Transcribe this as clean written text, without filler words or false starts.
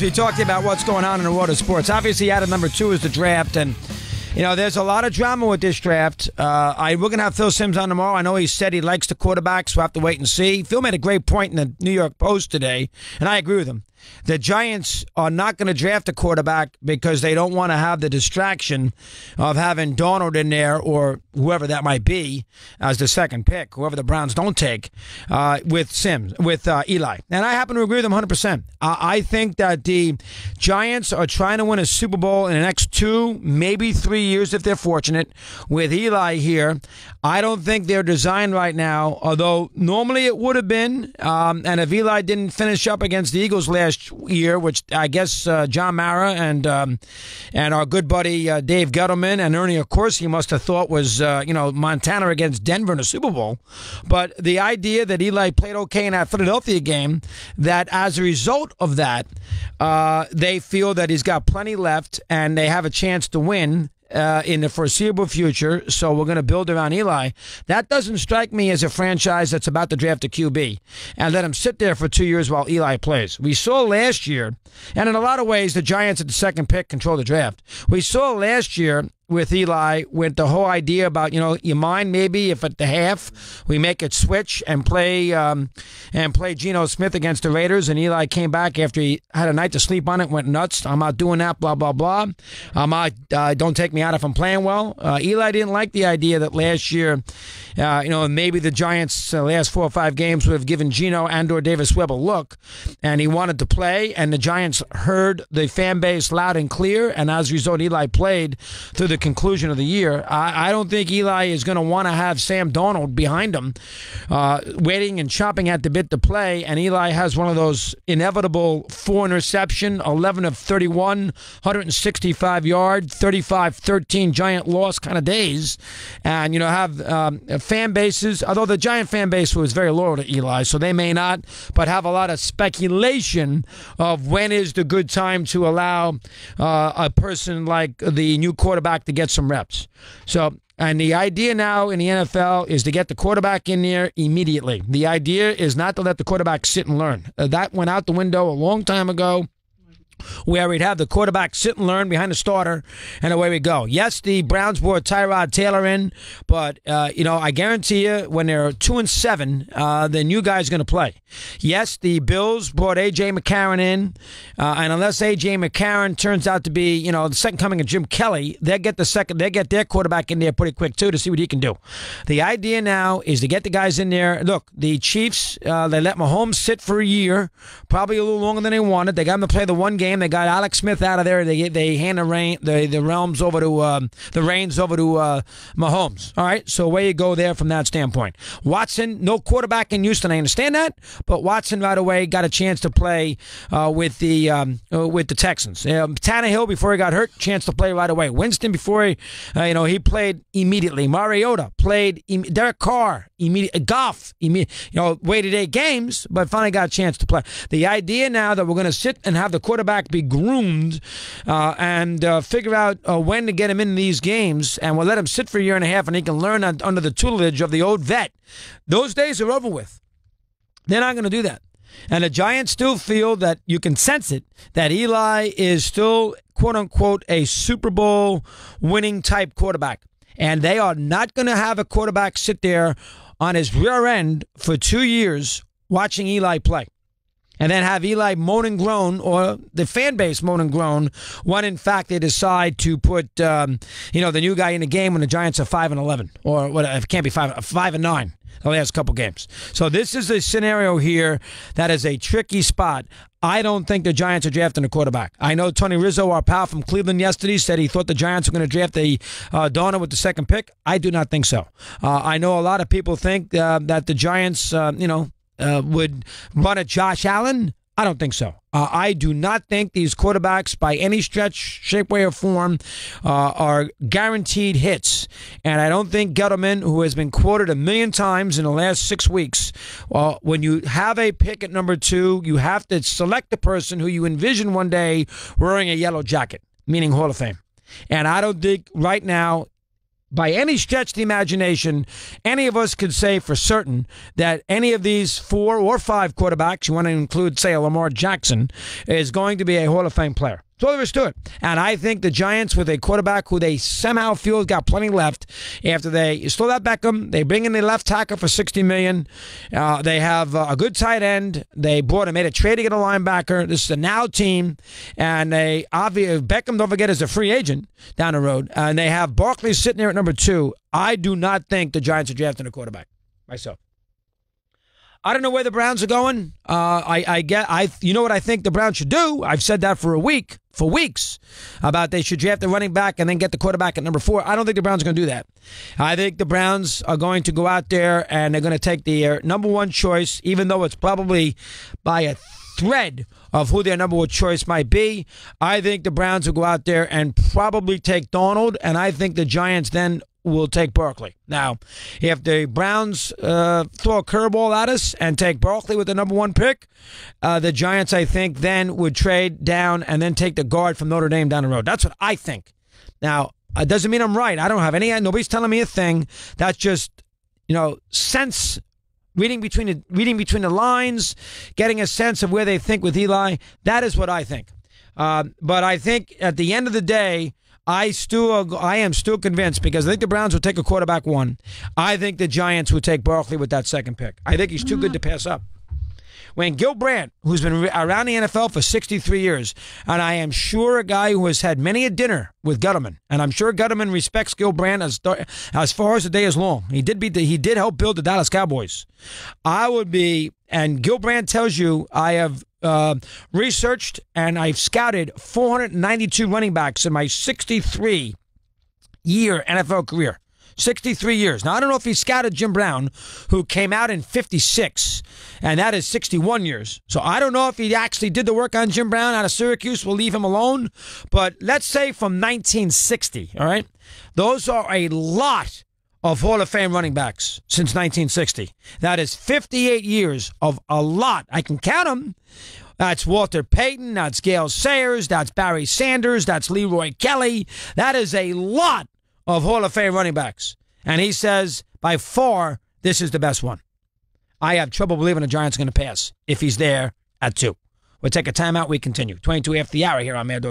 We talked about what's going on in the world of sports. Obviously, out of number 2 is the draft, and there's a lot of drama with this draft. We're going to have Phil Simms on tomorrow. I know he said he likes the quarterbacks. We'll have to wait and see. Phil made a great point in the New York Post today, and I agree with him. The Giants are not going to draft a quarterback because they don't want to have the distraction of having Darnold in there or whoever that might be as the second pick, whoever the Browns don't take, with Eli. And I happen to agree with him 100%. I think that the Giants are trying to win a Super Bowl in the next 2, maybe 3 years if they're fortunate, with Eli here. I don't think they're designed right now, although normally it would have been. And if Eli didn't finish up against the Eagles last year, which I guess John Mara and our good buddy Dave Gettleman and Ernie Accorsi must have thought was Montana against Denver in a Super Bowl. But the idea that Eli played okay in that Philadelphia game, that as a result of that, they feel that he's got plenty left and they have a chance to win in the foreseeable future, so we're going to build around Eli. That doesn't strike me as a franchise that's about to draft a QB and let him sit there for 2 years while Eli plays. We saw last year, and in a lot of ways, the Giants at the second pick control the draft. We saw last year with Eli, with the whole idea about, you mind maybe if at the half we make it switch and play Geno Smith against the Raiders, and Eli came back after he had a night to sleep on it, went nuts. I'm not doing that, blah, blah, blah. Don't take me out if I'm playing well. Eli didn't like the idea that last year, maybe the Giants' last 4 or 5 games would have given Geno and or Davis Webb a look, and he wanted to play, and the Giants heard the fan base loud and clear, and as a result, Eli played through the conclusion of the year. I don't think Eli is going to want to have Sam Darnold behind him waiting and chomping at the bit to play, and Eli has one of those inevitable 4 interception, 11 of 31, 165 yard, 35-13 Giant loss kind of days, and have fan bases, although the Giant fan base was very loyal to Eli, so they may not, but have a lot of speculation of when is the good time to allow a person like the new quarterback to get some reps. So, and the idea now in the NFL is to get the quarterback in there immediately. The idea is not to let the quarterback sit and learn. That went out the window a long time ago, where we'd have the quarterback sit and learn behind the starter, and away we go. Yes, the Browns brought Tyrod Taylor in, but, I guarantee you when they're 2-7, the new guy's going to play. Yes, the Bills brought A.J. McCarron in, and unless A.J. McCarron turns out to be, the second coming of Jim Kelly, they get their quarterback in there pretty quick, too, to see what he can do. The idea now is to get the guys in there. Look, the Chiefs, they let Mahomes sit for a year, probably a little longer than they wanted. They got him to play the one game. They got Alex Smith out of there. They hand the reins over to Mahomes. All right, so away you go there from that standpoint. Watson, no quarterback in Houston. I understand that, but Watson right away got a chance to play with the Texans. Tannehill before he got hurt, chance to play right away. Winston before he played immediately. Mariota played. Derek Carr Goff waited 8 games, but finally got a chance to play. The idea now that we're going to sit and have the quarterback be groomed and figure out when to get him in these games, and we'll let him sit for a year and a half and he can learn under the tutelage of the old vet. Those days are over with. They're not going to do that. And the Giants still feel that you can sense it, that Eli is still, quote-unquote, a Super Bowl winning type quarterback. And they are not going to have a quarterback sit there on his rear end for 2 years watching Eli play. And then have Eli moan and groan, or the fan base moan and groan, when in fact they decide to put the new guy in the game when the Giants are 5-11, or what? It can't be 5-9. The last couple games. So this is a scenario here that is a tricky spot. I don't think the Giants are drafting a quarterback. I know Tony Rizzo, our pal from Cleveland yesterday, said he thought the Giants were going to draft a Darnold with the second pick. I do not think so. I know a lot of people think that the Giants, would run a Josh Allen. I don't think so. I do not think these quarterbacks, by any stretch, shape, way, or form, are guaranteed hits. And I don't think Gettleman, who has been quoted 1 million times in the last 6 weeks, when you have a pick at number 2, you have to select the person who you envision one day wearing a yellow jacket, meaning Hall of Fame. And I don't think right now by any stretch of the imagination, any of us could say for certain that any of these 4 or 5 quarterbacks, you want to include, say, a Lamar Jackson, is going to be a Hall of Fame player. That's all there is to it. And I think the Giants, with a quarterback who they somehow feel has got plenty left, after they stole out Beckham, they bring in the left tackle for $60 million. They have a good tight end. They made a trade to get a linebacker. This is a now team. And Beckham, don't forget, is a free agent down the road. And they have Barkley sitting there at number 2. I do not think the Giants are drafting a quarterback myself. I don't know where the Browns are going. You know what I think the Browns should do? I've said that for weeks, about they should draft the running back and then get the quarterback at number 4. I don't think the Browns are going to do that. I think the Browns are going to go out there and they're going to take the number 1 choice, even though it's probably by a thread of who their number 1 choice might be. I think the Browns will go out there and probably take Donald, and I think the Giants then will take Barkley. Now, if the Browns throw a curveball at us and take Barkley with the number 1 pick, the Giants, I think, then would trade down and then take the guard from Notre Dame down the road. That's what I think. Now, it doesn't mean I'm right. I don't have nobody's telling me a thing. That's just, sense. Reading between the lines, getting a sense of where they think with Eli. That is what I think. But I think at the end of the day, I am still convinced, because I think the Browns will take a quarterback 1. I think the Giants will take Barkley with that 2nd pick. I think he's too good to pass up. When Gil Brandt, who's been around the NFL for 63 years, and I am sure a guy who has had many a dinner with Gutterman, and I'm sure Gutterman respects Gil Brandt as far as the day is long. He did help build the Dallas Cowboys. And Gil Brandt tells you, I have researched and I've scouted 492 running backs in my 63-year NFL career. 63 years. Now, I don't know if he scouted Jim Brown, who came out in 56, and that is 61 years. So I don't know if he actually did the work on Jim Brown out of Syracuse. We'll leave him alone. But let's say from 1960, all right? Those are a lot of Hall of Fame running backs since 1960. That is 58 years of a lot. I can count them. That's Walter Payton. That's Gale Sayers. That's Barry Sanders. That's Leroy Kelly. That is a lot of Hall of Fame running backs. And he says, by far, this is the best one. I have trouble believing the Giants are going to pass if he's there at 2. We'll take a timeout. We continue. 22 after the hour here on Mad Dog.